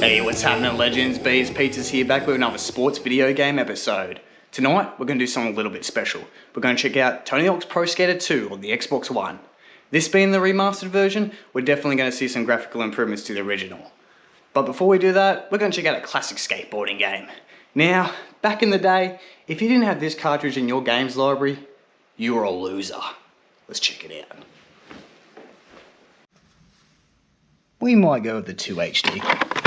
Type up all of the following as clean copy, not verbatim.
Hey, what's happening, legends? Bees Pizzas here, back with another sports video game episode. Tonight, we're going to do something a little bit special. We're going to check out Tony Hawk's Pro Skater 2 on the Xbox One. This being the remastered version, we're definitely going to see some graphical improvements to the original. But before we do that, we're going to check out a classic skateboarding game. Now, back in the day, if you didn't have this cartridge in your games library, you were a loser. Let's check it out. We might go with the 2HD.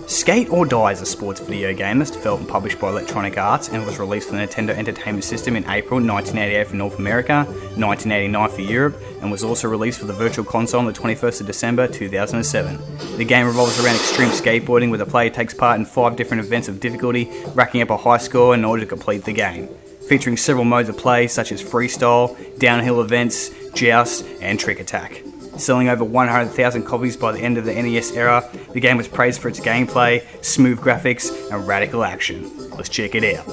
Skate or Die is a sports video game that's developed and published by Electronic Arts and was released for the Nintendo Entertainment System in April 1988 for North America, 1989 for Europe, and was also released for the Virtual Console on the 21st of December 2007. The game revolves around extreme skateboarding where the player takes part in 5 different events of difficulty, racking up a high score in order to complete the game. Featuring several modes of play such as freestyle, downhill events, joust, and trick attack. Selling over 100,000 copies by the end of the NES era, the game was praised for its gameplay, smooth graphics, and radical action. Let's check it out.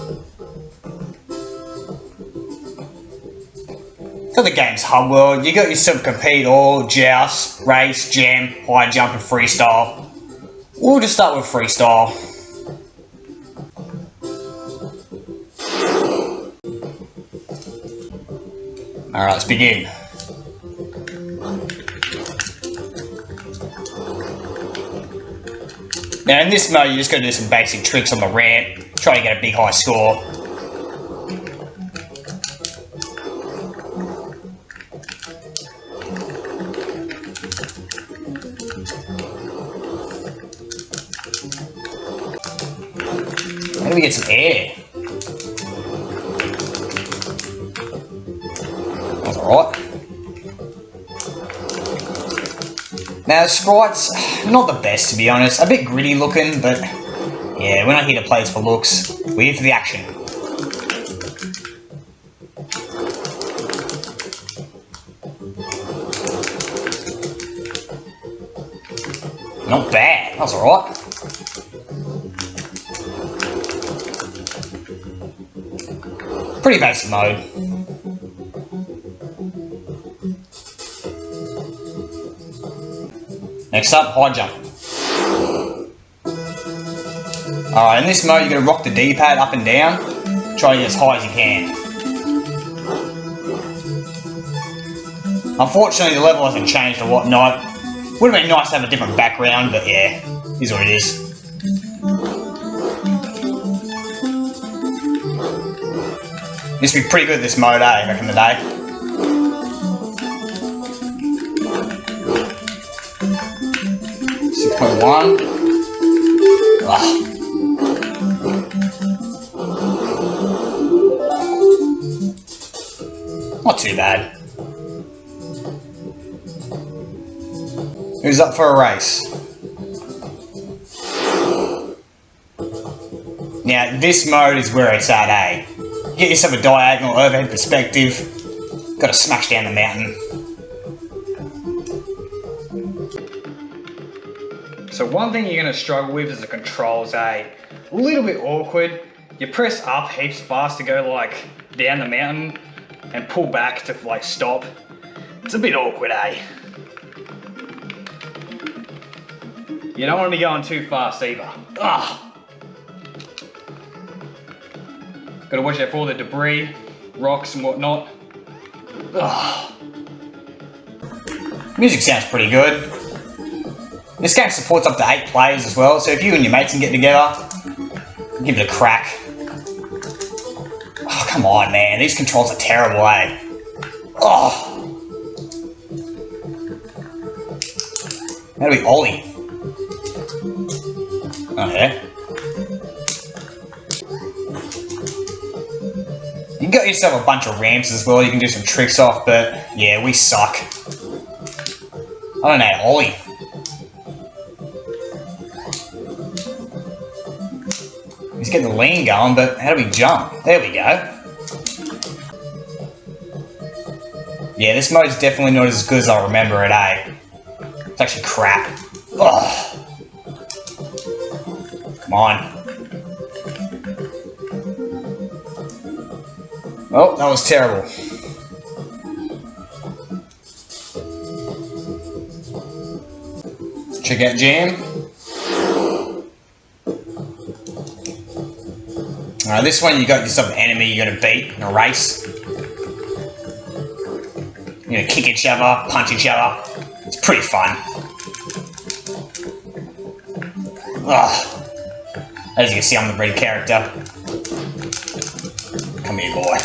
For the game's hub world, you got yourself compete all, joust, race, jam, high jump, and freestyle. We'll just start with freestyle. Alright, let's begin. Now in this mode, you just got to do some basic tricks on the ramp, try to get a big high score. How do we get some air? That's alright. Now, the sprites, not the best to be honest, a bit gritty looking, but yeah, we're not here to play this for looks, we're here for the action. Not bad, that was alright. Pretty basic mode. Next up, high jump. Alright, in this mode you're going to rock the D-pad up and down, try to get as high as you can. Unfortunately the level hasn't changed or whatnot. Would have been nice to have a different background, but yeah, here's what it is. Used to be pretty good at this mode, back in the day. One. Not too bad. Who's up for a race? Now, this mode is where it's at, eh? Get yourself a diagonal overhead perspective. Gotta smash down the mountain. So one thing you're going to struggle with is the controls, a little bit awkward. You press up heaps fast to go like down the mountain and pull back to like stop. It's a bit awkward, You don't want to be going too fast either. Gotta watch out for all the debris, rocks and whatnot. Music sounds pretty good. This game supports up to 8 players as well, so if you and your mates can get together, give it a crack. Oh, come on, man. These controls are terrible, Oh. How do we ollie? Oh, yeah. You got yourself a bunch of ramps as well you can do some tricks off, but yeah, we suck. I don't know how to ollie. He's getting the lean going, but how do we jump? There we go. Yeah, this mode's definitely not as good as I remember it, It's actually crap. Ugh. Come on. Oh, that was terrible. Check out Jam. This one you got yourself an enemy you got to beat in a race. You know, kick each other, punch each other. It's pretty fun. As you can see, I'm the red character. Come here, boy.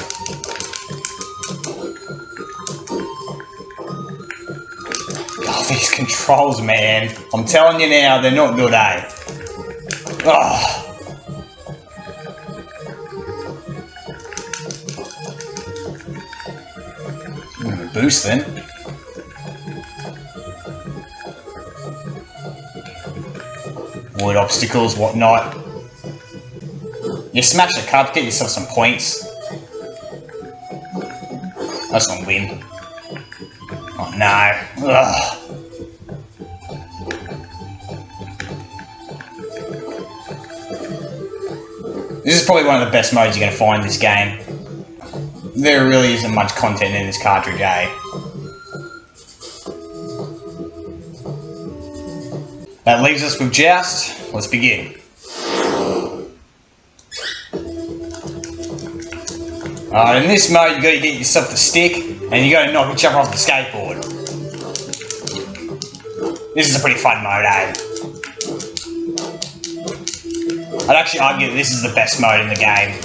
Oh, these controls, man. I'm telling you now, they're not good, eh? Boost then. Wood obstacles, whatnot. You smash the cup, get yourself some points. That's not win. Oh no. Ugh. This is probably one of the best modes you're going to find in this game. There really isn't much content in this cartridge, eh? That leaves us with Joust. Let's begin. Alright, in this mode you gotta get yourself the stick and you gotta knock each other off the skateboard. This is a pretty fun mode, eh? I'd actually argue that this is the best mode in the game.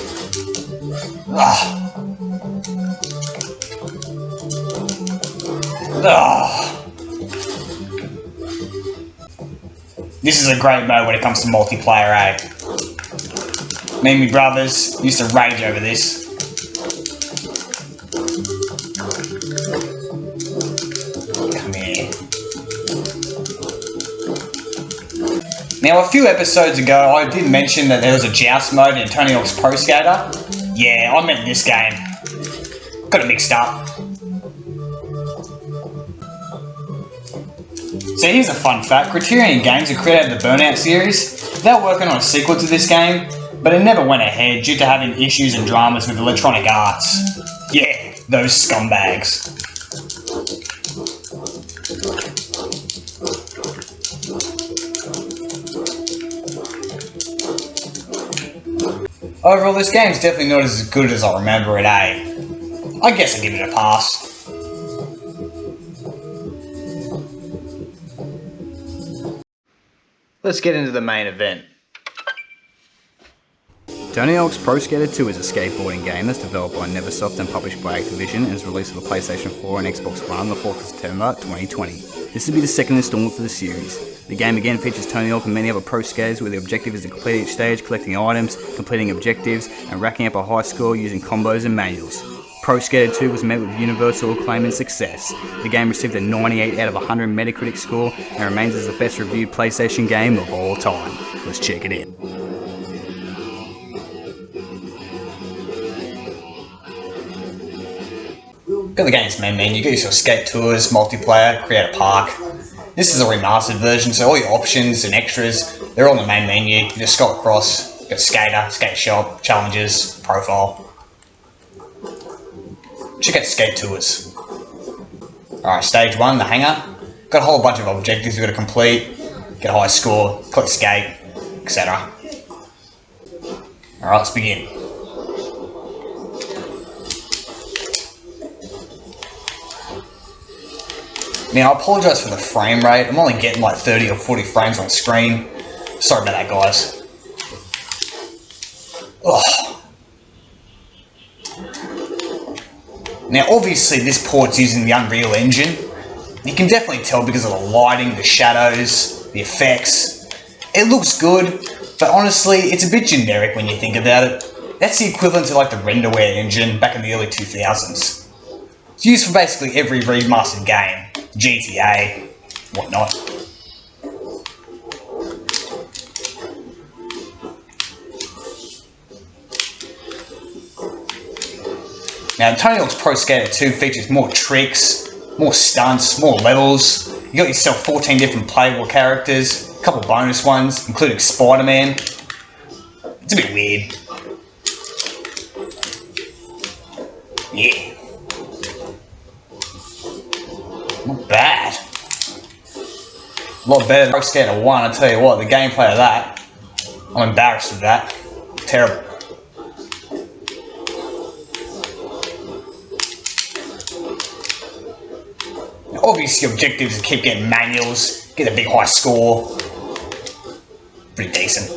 Ugh. This is a great mode when it comes to multiplayer, eh? Me and my brothers used to rage over this. Come here. Now, a few episodes ago, I did mention that there was a Joust mode in Tony Hawk's Pro Skater. Yeah, I meant this game. Got it mixed up. So here's a fun fact, Criterion Games, who created the Burnout series, they were working on a sequel to this game, but it never went ahead due to having issues and dramas with Electronic Arts. Yeah, those scumbags. Overall, this game's definitely not as good as I remember it, eh? I guess I'll give it a pass. Let's get into the main event. Tony Hawk's Pro Skater 2 is a skateboarding game that's developed by Neversoft and published by Activision and is released for the PlayStation 4 and Xbox One on the 4th of September 2020. This will be the second installment for the series. The game again features Tony Hawk and many other pro skaters where the objective is to complete each stage, collecting items, completing objectives, and racking up a high score using combos and manuals. Pro Skater 2 was met with universal acclaim and success. The game received a 98 out of 100 Metacritic score and remains as the best reviewed PlayStation game of all time. Let's check it in. Got the game's main menu, you get yourself skate tours, multiplayer, create a park. This is a remastered version, so all your options and extras, they're all in the main menu. You just scroll across, got skater, skate shop, challenges, profile. Check out skate tours. Alright, stage 1, the hangar. Got a whole bunch of objectives you've got to complete, get a high score, click skate, etc. Alright, let's begin. Now, I apologise for the frame rate. I'm only getting like 30 or 40 frames on screen. Sorry about that, guys. Ugh. Now, obviously, this port's using the Unreal Engine. You can definitely tell because of the lighting, the shadows, the effects. It looks good, but honestly, it's a bit generic when you think about it. That's the equivalent to like the Renderware engine back in the early 2000s. It's used for basically every remastered game. GTA, whatnot. Now, Tony Hawk's Pro Skater 2 features more tricks, more stunts, more levels. You got yourself 14 different playable characters, a couple bonus ones, including Spider-Man. It's a bit weird. Yeah. Not bad. lot better than Pro Skater 1, I tell you what, the gameplay of that, I'm embarrassed with that. Terrible. Now, obviously your objective is to keep getting manuals, get a big high score. Pretty decent.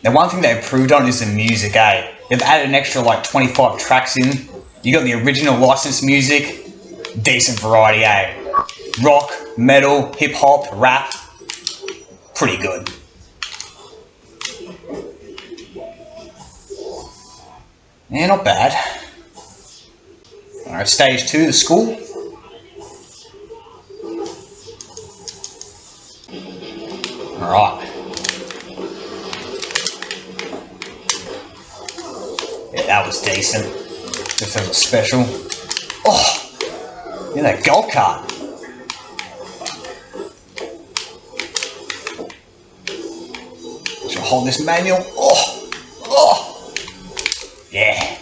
Now one thing they improved on is the music, eh? They've added an extra like 25 tracks in. You got the original licensed music, decent variety, eh? Rock, metal, hip hop, rap, pretty good. Yeah, not bad. Alright, stage 2, the school. Alright. Yeah, that was decent. Just a special. Oh! Yeah, that golf cart. Should hold this manual. Oh! Oh! Yeah.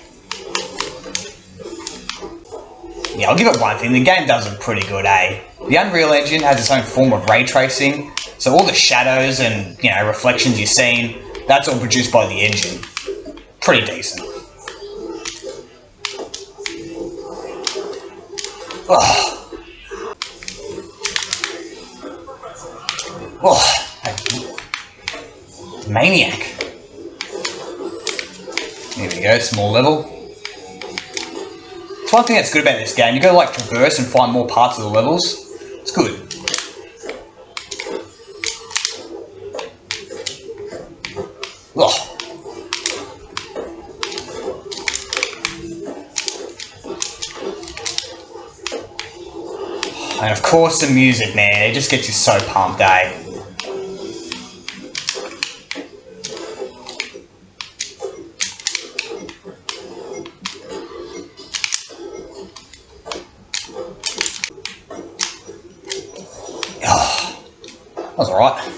Yeah, I'll give it one thing. The game does look pretty good, eh? The Unreal Engine has its own form of ray tracing, so all the shadows and, you know, reflections you're seeing, that's all produced by the engine. Pretty decent. Oh. Oh. Maniac. There we go, small level. It's one thing that's good about this game. You gotta like traverse and find more parts of the levels. It's good. Oh. And of course the music, man, it just gets you so pumped, eh? Oh, that was alright.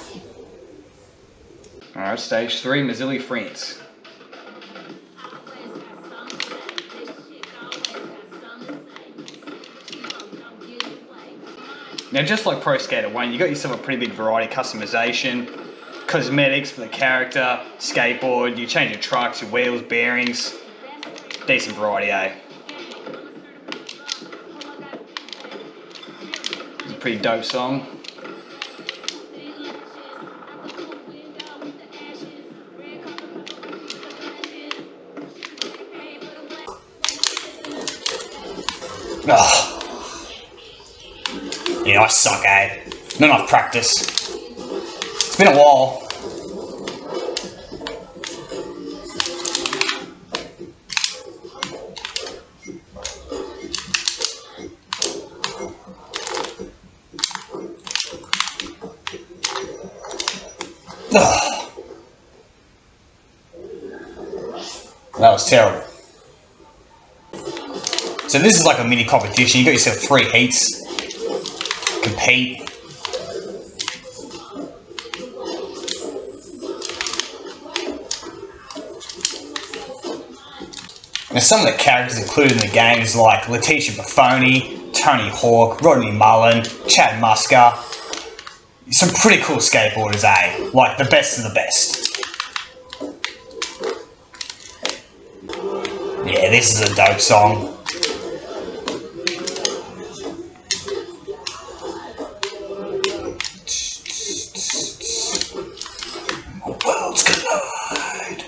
Alright, stage 3, Mazzilli, France. Now, just like Pro Skater 1, you got yourself a pretty big variety of customization, cosmetics for the character, skateboard, you change your trucks, your wheels, bearings. Decent variety, eh? It's a pretty dope song. Oh. Yeah, I suck, eh? Not enough practice. It's been a while. Ugh. That was terrible. So this is like a mini competition. You got yourself 3 heats. Compete. Now some of the characters included in the game is like Letitia Buffoni, Tony Hawk, Rodney Mullen, Chad Musker. Some pretty cool skateboarders, eh? Like the best of the best. Yeah, this is a dope song. Worlds collide.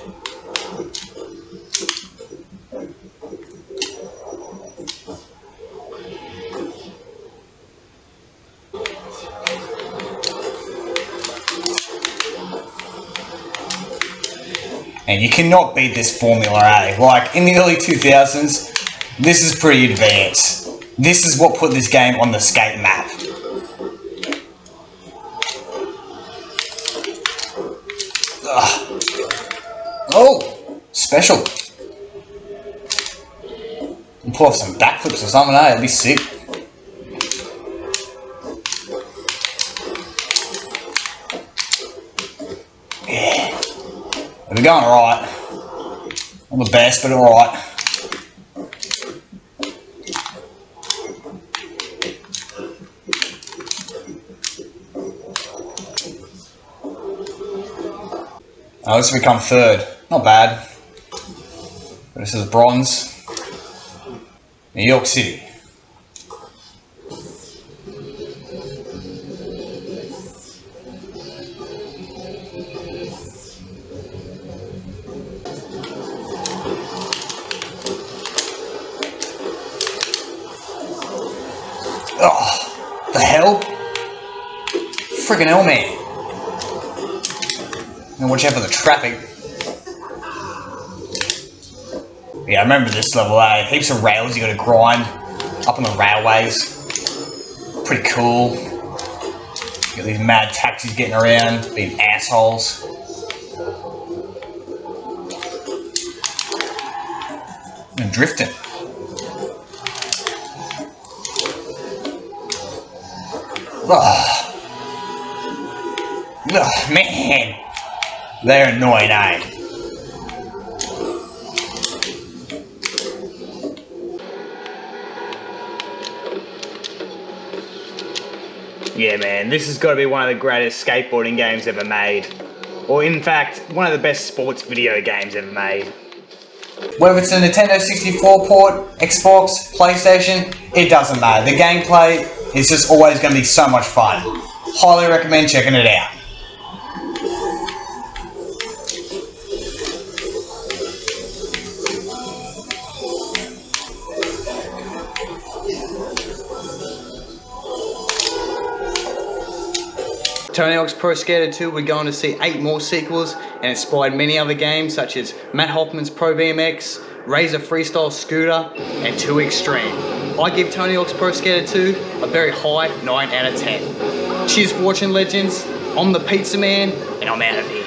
And you cannot beat this formula, eh? Like, in the early 2000s, this is pretty advanced. This is what put this game on the skate map. Ugh. Oh! Special. And pull off some backflips or something, eh? That'd be sick. Yeah. We're going alright. Not the best, but alright. Oh, this has become third. Not bad. This is bronze. New York City. Oh, the hell? Friggin' hell, man. And watch out for the traffic. Yeah, I remember this level, heaps of rails you gotta grind up on the railways. Pretty cool. You got these mad taxis getting around, being assholes. And drifting. Oh, man. They're annoying, eh? Yeah, man, this has got to be one of the greatest skateboarding games ever made. Or in fact, one of the best sports video games ever made. Whether it's a Nintendo 64 port, Xbox, PlayStation, it doesn't matter. The gameplay is just always going to be so much fun. Highly recommend checking it out. Tony Hawk's Pro Skater 2, we're going to see 8 more sequels and inspired many other games such as Matt Hoffman's Pro BMX, Razor Freestyle Scooter, and 2 Extreme. I give Tony Hawk's Pro Skater 2 a very high 9 out of 10. Cheers for watching, legends. I'm the Pizza Man, and I'm out of here.